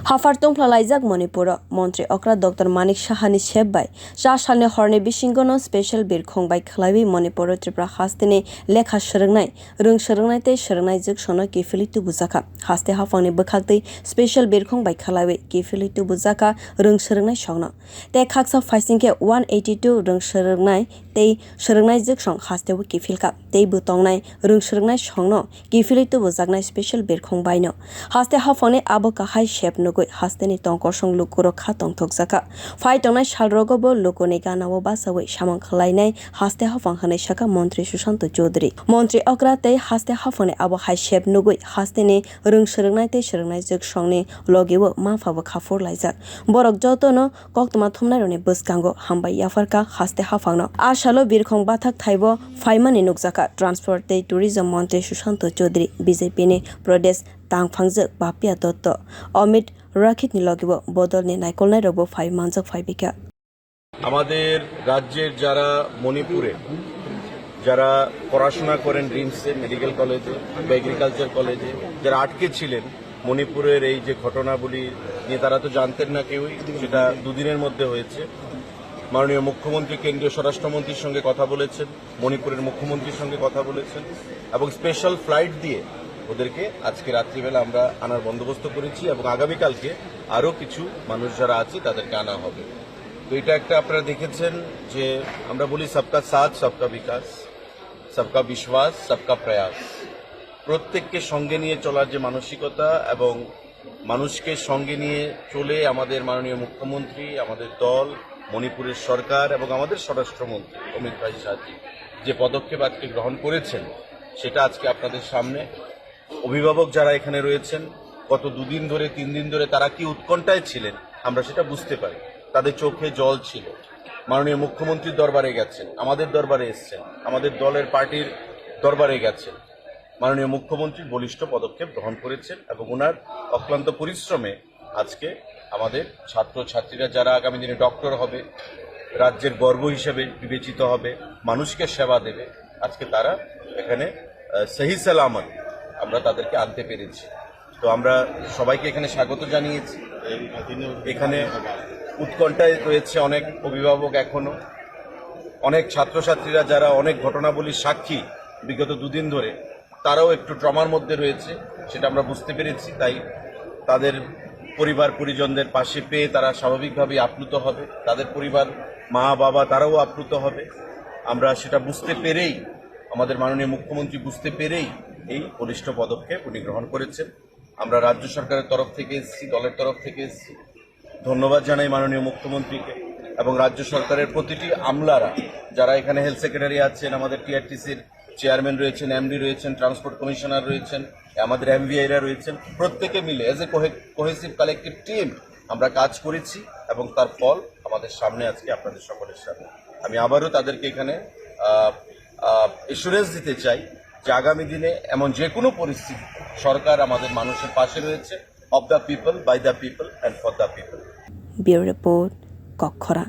हाफार tungphwla laijak Manipur montri okra Dr. Manik sahani sebbai 4 salni horni bisingono special birkhung bai khwlai Manipur Tripura haste ni lekha swrungnai swrungnai tei swrungnai joksono kiphilwi tubujaka haste hapangni bwkhaktwi special birkhung bai khwlai kiphilwi tubujaka swrungnai songno tei khaksa faisingke 182 swrungnai tei swrungnai joksong haste o kiphilka tei butongnai swrungnai songno kiphilwi tubujaknai special birkhung bai no haste hapangni abo kahai shep nugui haste ni tong kwchang lukuro kha tong thokjaka phai tongnai sal rogo bo lukoni ganao basawi samang khwlainai haste hapang hanai saka montri Sushant Chaudhary montri okra tei haste hapangni abo hai shep nugui haste ni swrungnai tei swrungnai joksongni logiwo maa-pha bo khafur laijak borok jotono koktoma thumnai roni bwskango hambai yafarka haste hapangno asalo birkhung bathak thaibo phaimani nugjaka transport tei tourism montri Sushant Chaudhary BJP ni Pradesh tangphangjak bapia dotto Amit রাখিত নিলগিব বদলনি নাইকলনাই রব 5 মানজক 5 বিকা আমাদের রাজ্যের যারা মণিপুরে যারা পড়াশোনা করেন ড্রিমসে medical কলেজে বা এগ্রিকালচার কলেজে যারা আটকে ছিলেন মণিপুরের এই যে ঘটনাবলী নিয়ে তারা তো জানতেন না কেউই সেটা দুদিনের মধ্যে হয়েছে মাননীয় মুখ্যমন্ত্রী কেন্দ্রীয় স্বরাষ্ট্রমন্ত্রীর সঙ্গে কথা বলেছেন মণিপুরের মুখ্যমন্ত্রীর সঙ্গে কথা বলেছেন এবং স্পেশাল ফ্লাইট দিয়ে ওদেরকে আজকে রাত্রিবেলা আমরা আনার বন্দোবস্ত করেছি এবং আগামীকালকে আরও কিছু মানুষ যারা আছে তাদেরকে আনা হবে তো এটা একটা আপনারা দেখেছেন যে আমরা বলি সবকা সাথ সবকা বিকাশ সবকা বিশ্বাস সবকা প্রয়াস প্রত্যেককে সঙ্গে নিয়ে চলার যে মানসিকতা এবং মানুষকে সঙ্গে নিয়ে চলে আমাদের মাননীয় মুখ্যমন্ত্রী আমাদের দল মণিপুরের সরকার এবং আমাদের স্বরাষ্ট্রমন্ত্রী অমিত ভাই শাহজি যে পদক্ষেপ আজকে গ্রহণ করেছেন সেটা আজকে আপনাদের সামনে অভিভাবক যারা এখানে রয়েছেন গত 2 দিন ধরে 3 দিন ধরে তারা কি উৎকণ্ঠায় ছিলেন আমরা সেটা বুঝতে পারি তাদের চোখে জল ছিল মাননীয় মুখ্যমন্ত্রীর দরবারে গেছেন আমাদের দরবারে এসেছেন আমাদের দলের পার্টির দরবারে গেছেন মাননীয় মুখ্যমন্ত্রী বলিষ্ঠ পদক্ষেপ গ্রহণ করেছেন এবং ওনার অক্লান্ত পরিশ্রমে আজকে আমাদের ছাত্রছাত্রীরা যারা আগামী দিনে ডক্টর হবে রাজ্যের গর্ব হিসেবে বিবেচিত হবে মানুষকে সেবা দেবে আজকে তারা এখানে সহি সালামত আমরা তাদেরকে আনতে পেরেছি তো আমরা সবাইকে এখানে স্বাগত জানিয়েছি এখানে উৎকণ্ঠায় রয়েছে অনেক অভিভাবক এখনো অনেক ছাত্রছাত্রীরা যারা অনেক ঘটনাবলীর সাক্ষী বিগত 2 দিন ধরে তারাও একটু ট্রমার মধ্যে রয়েছে সেটা আমরা বুঝতে পেরেছি তাই তাদের পরিবার পরিজনদের পাশে পেয়ে তারা স্বাভাবিকভাবেই আপ্লুত হবে তাদের পরিবার মা বাবা তারাও আপ্লুত হবে আমরা সেটা বুঝতে পেরেই আমাদের মাননীয় মুখ্যমন্ত্রী বুঝতে পেরেই এই বলিষ্ঠ পদক্ষেপ উনি গ্রহণ করেছেন আমরা রাজ্য সরকারের তরফ থেকে এসেছি দলের তরফ থেকে এসেছি ধন্যবাদ জানাই মাননীয় মুখ্যমন্ত্রীকে এবং রাজ্য সরকারের প্রতিটি আমলারা যারা এখানে হেলথ সেক্রেটারি আছেন আমাদের টিআরটিসির চেয়ারম্যান রয়েছেন এমডি রয়েছেন ট্রান্সপোর্ট কমিশনার রয়েছেন আমাদের এমভিআইরা রয়েছেন প্রত্যেকে মিলে as a cohesive collective team আমরা কাজ করেছি এবং তার ফল আমাদের সামনে আজকে আপনাদের সকলের সামনে আমি আবারও তাদেরকে এখানে এসুরেন্স দিতে চাই যে আগামী দিনে এমন যে কোনো পরিস্থিতি সরকার আমাদের মানুষের পাশে রয়েছে of the people by the people and for the people bureau report কক্ষরা।